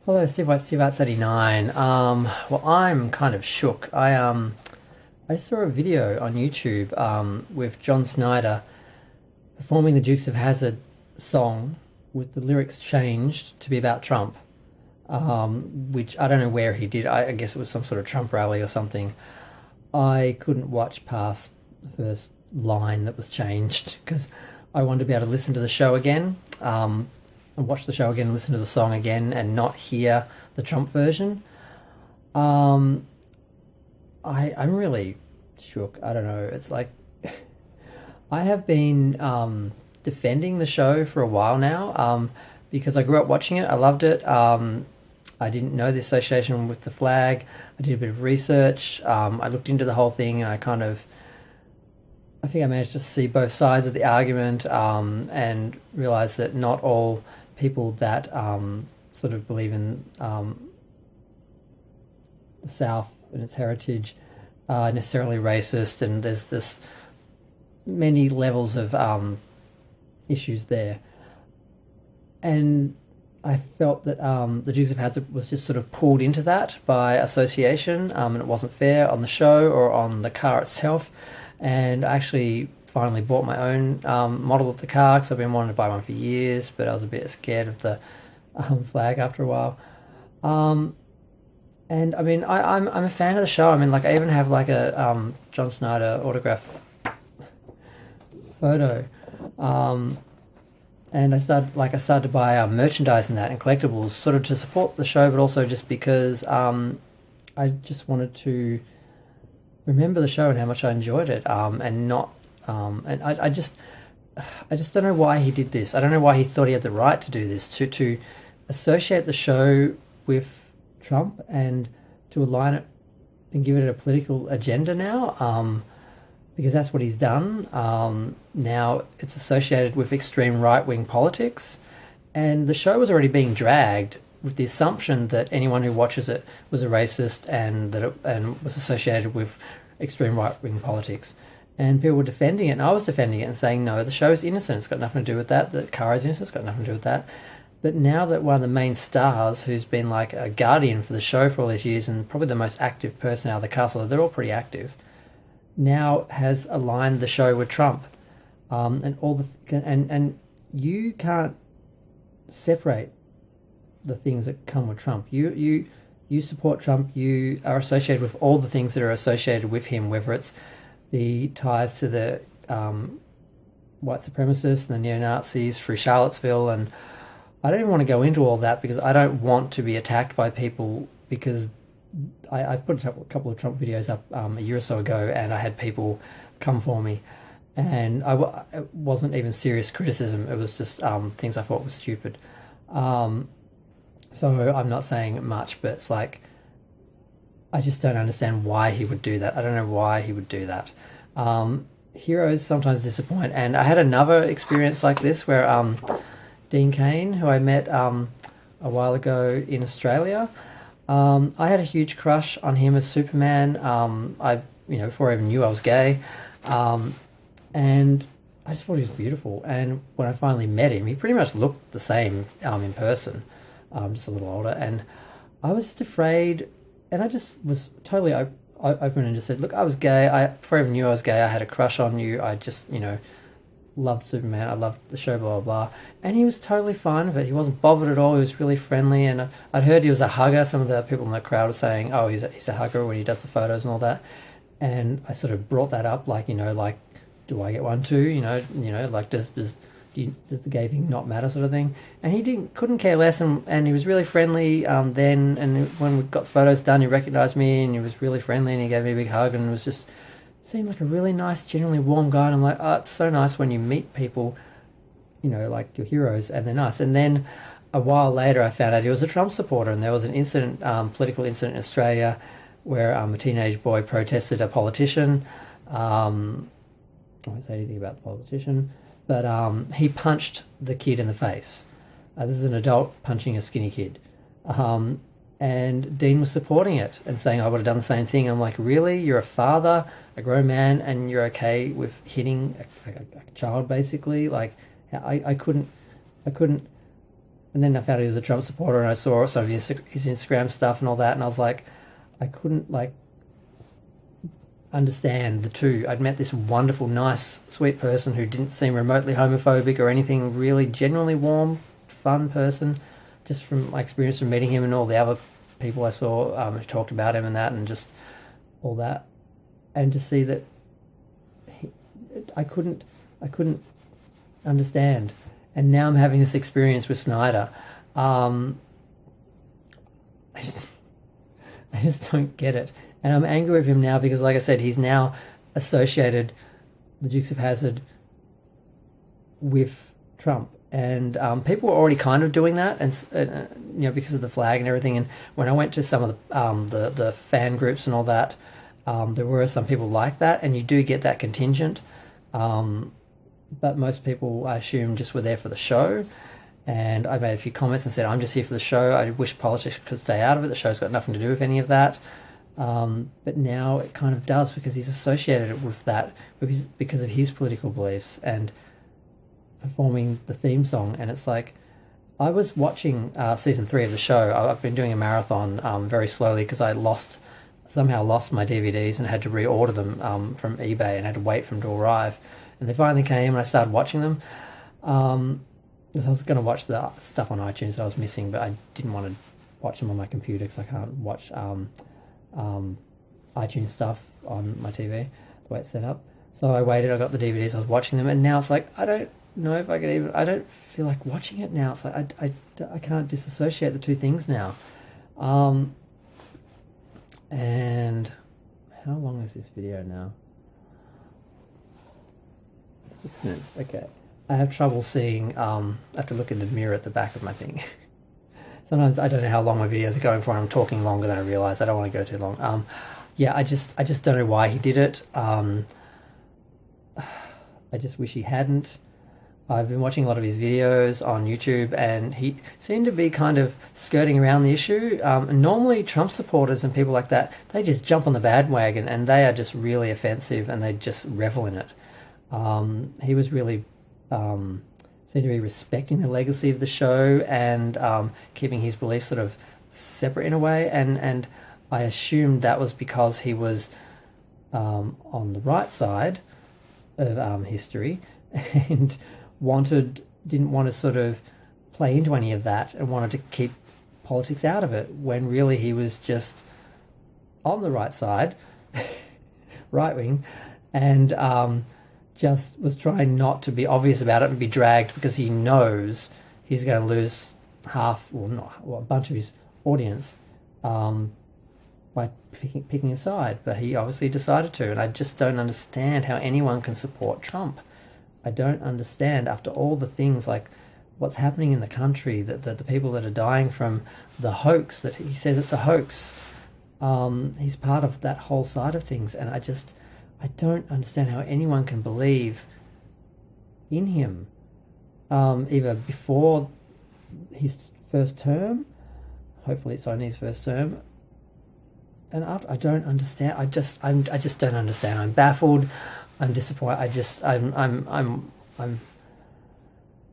Hello, Steve Arts 89. Well, I'm kind of shook. I saw a video on YouTube with John Schneider performing the Dukes of Hazzard song with the lyrics changed to be about Trump, which I don't know where he did. I guess it was some sort of Trump rally or something. I couldn't watch past the first line that was changed because I wanted to be able to listen to the show again. And watch the show again, listen to the song again, and not hear the Trump version. I'm really shook. I don't know. It's like I have been defending the show for a while now because I grew up watching it. I loved it. I didn't know the association with the flag. I did a bit of research. I looked into the whole thing, and I think I managed to see both sides of the argument and realize that not all people that sort of believe in the South and its heritage are necessarily racist, and there's this many levels of issues there. And I felt that the Dukes of Hazzard was just sort of pulled into that by association, and it wasn't fair on the show or on the car itself. And I actually finally bought my own model of the car because I've been wanting to buy one for years, but I was a bit scared of the flag after a while. And I mean, I'm a fan of the show. I mean, like I even have like a John Schneider autograph photo, and I started to buy merchandise and that and collectibles, sort of to support the show, but also just because I just wanted to remember the show and how much I enjoyed it, and not, and I just don't know why he did this. I don't know why he thought he had the right to do this, to associate the show with Trump and to align it and give it a political agenda now, because that's what he's done. Now it's associated with extreme right-wing politics, and the show was already being dragged with the assumption that anyone who watches it was a racist and that and was associated with extreme right-wing politics. And people were defending it, and I was defending it and saying, no, the show is innocent. It's got nothing to do with that. The car is innocent. It's got nothing to do with that. But now that one of the main stars, who's been like a guardian for the show for all these years and probably the most active person out of the cast, although they're all pretty active, now has aligned the show with Trump, and all and you can't separate the things that come with Trump. You support Trump. You are associated with all the things that are associated with him, whether it's the ties to the white supremacists and the neo-Nazis through Charlottesville, and I don't even want to go into all that because I don't want to be attacked by people, because I put a couple of Trump videos up a year or so ago, and I had people come for me, and it wasn't even serious criticism. It was just things I thought were stupid. So I'm not saying much, but it's like, I just don't understand why he would do that. I don't know why he would do that. Heroes sometimes disappoint, and I had another experience like this where Dean Cain, who I met a while ago in Australia, I had a huge crush on him as Superman. Before I even knew I was gay, and I just thought he was beautiful. And when I finally met him, he pretty much looked the same in person, just a little older. And I was just afraid, and I just was totally open and just said, "Look, I was gay. Before I even knew I was gay, I had a crush on you. I just, loved Superman. I loved the show, blah, blah, blah." And he was totally fine with it. He wasn't bothered at all. He was really friendly. And I'd heard he was a hugger. Some of the people in the crowd were saying, oh, he's a hugger when he does the photos and all that. And I sort of brought that up, like, do I get one too? Like, does the gay thing not matter, sort of thing? And he couldn't care less. And he was really friendly then. And when we got the photos done, he recognized me and he was really friendly and he gave me a big hug and was just seemed like a really nice, genuinely warm guy. And I'm like, oh, it's so nice when you meet people, like your heroes, and they're nice. And then a while later, I found out he was a Trump supporter, and there was an incident, political incident in Australia, where a teenage boy protested a politician. I won't say anything about the politician, but he punched the kid in the face. This is an adult punching a skinny kid. And Dean was supporting it and saying, I would have done the same thing. I'm like, really? You're a father, a grown man, and you're okay with hitting a child, basically? Like, I couldn't And then I found out he was a Trump supporter, and I saw some of his Instagram stuff and all that, and I was like, I couldn't like understand the two. I'd met this wonderful, nice, sweet person who didn't seem remotely homophobic or anything, really genuinely warm, fun person, just from my experience from meeting him and all the other people I saw who talked about him and that, and just all that, and to see that I couldn't understand. And now I'm having this experience with Schneider. I just don't get it. And I'm angry with him now because, like I said, he's now associated the Dukes of Hazzard with Trump. And people were already kind of doing that, and because of the flag and everything. And when I went to some of the fan groups and all that, there were some people like that, and you do get that contingent. But most people, I assume, just were there for the show. And I made a few comments and said, I'm just here for the show. I wish politics could stay out of it. The show's got nothing to do with any of that. But now it kind of does, because he's associated with that because of his political beliefs and performing the theme song. And it's like, I was watching season 3 of the show. I've been doing a marathon very slowly because I somehow lost my DVDs and had to reorder them from eBay and had to wait for them to arrive. And they finally came, and I started watching them. Because I was going to watch the stuff on iTunes that I was missing, but I didn't want to watch them on my computer because I can't watch iTunes stuff on my TV, the way it's set up. So I waited, I got the DVDs, I was watching them, and now it's like, I don't know if I could even, I don't feel like watching it now. It's like, I can't disassociate the two things now. And how long is this video now? 6 minutes, okay. I have trouble seeing, I have to look in the mirror at the back of my thing. Sometimes I don't know how long my videos are going for, and I'm talking longer than I realise. I don't want to go too long. Yeah, I just don't know why he did it. I just wish he hadn't. I've been watching a lot of his videos on YouTube, and he seemed to be kind of skirting around the issue. Normally, Trump supporters and people like that, they just jump on the bandwagon, and they are just really offensive, and they just revel in it. He was really seemed to be respecting the legacy of the show and keeping his beliefs sort of separate in a way, and I assumed that was because he was on the right side of history and didn't want to sort of play into any of that and wanted to keep politics out of it, when really he was just on the right side, right wing, and just was trying not to be obvious about it and be dragged, because he knows he's going to lose a bunch of his audience by picking a side. But he obviously decided to, and I just don't understand how anyone can support Trump. I don't understand, after all the things like what's happening in the country, that the people that are dying from the hoax, that he says it's a hoax. He's part of that whole side of things, and I don't understand how anyone can believe in him, either before his first term, hopefully it's only his first term, and after. I don't understand. I just don't understand. I'm baffled. I'm disappointed.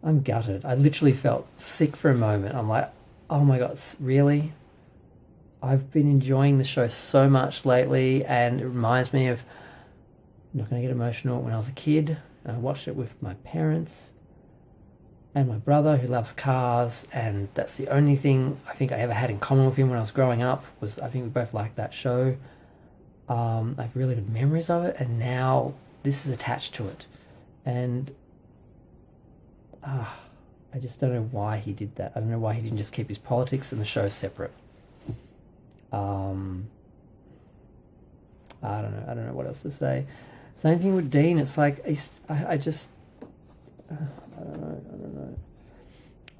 I'm gutted. I literally felt sick for a moment. I'm like, oh my God, really? I've been enjoying the show so much lately, and it reminds me of, I'm not going to get emotional, when I was a kid, and I watched it with my parents and my brother, who loves cars, and that's the only thing I think I ever had in common with him when I was growing up, was I think we both liked that show. I have really good memories of it, and now this is attached to it. And I just don't know why he did that. I don't know why he didn't just keep his politics and the show separate. I don't know what else to say. Same thing with Dean. It's like, I don't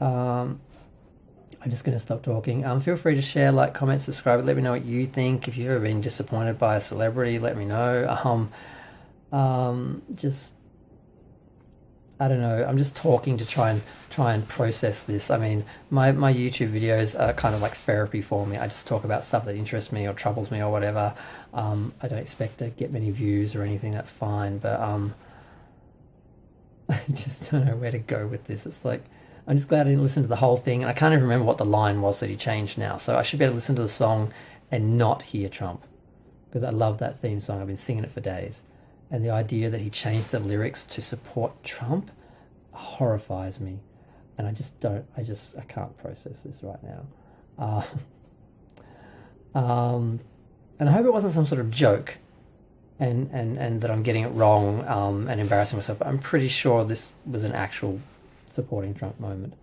know. I'm just going to stop talking. Feel free to share, like, comment, subscribe. Let me know what you think. If you've ever been disappointed by a celebrity, let me know. I don't know. I'm just talking to try and process this. I mean, my YouTube videos are kind of like therapy for me. I just talk about stuff that interests me or troubles me or whatever. I don't expect to get many views or anything. That's fine. But I just don't know where to go with this. It's like, I'm just glad I didn't listen to the whole thing, and I can't even remember what the line was that he changed now. So I should be able to listen to the song and not hear Trump, because I love that theme song. I've been singing it for days. And the idea that he changed the lyrics to support Trump horrifies me. And I can't process this right now. And I hope it wasn't some sort of joke and that I'm getting it wrong and embarrassing myself. But I'm pretty sure this was an actual supporting Trump moment,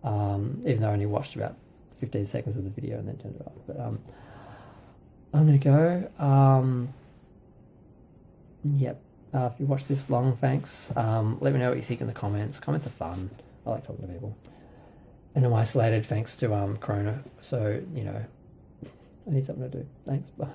even though I only watched about 15 seconds of the video and then turned it off. But I'm going to go. Yep. If you watched this long, thanks. Let me know what you think in the comments. Comments are fun. I like talking to people. And I'm isolated thanks to Corona. So, I need something to do. Thanks. Bye.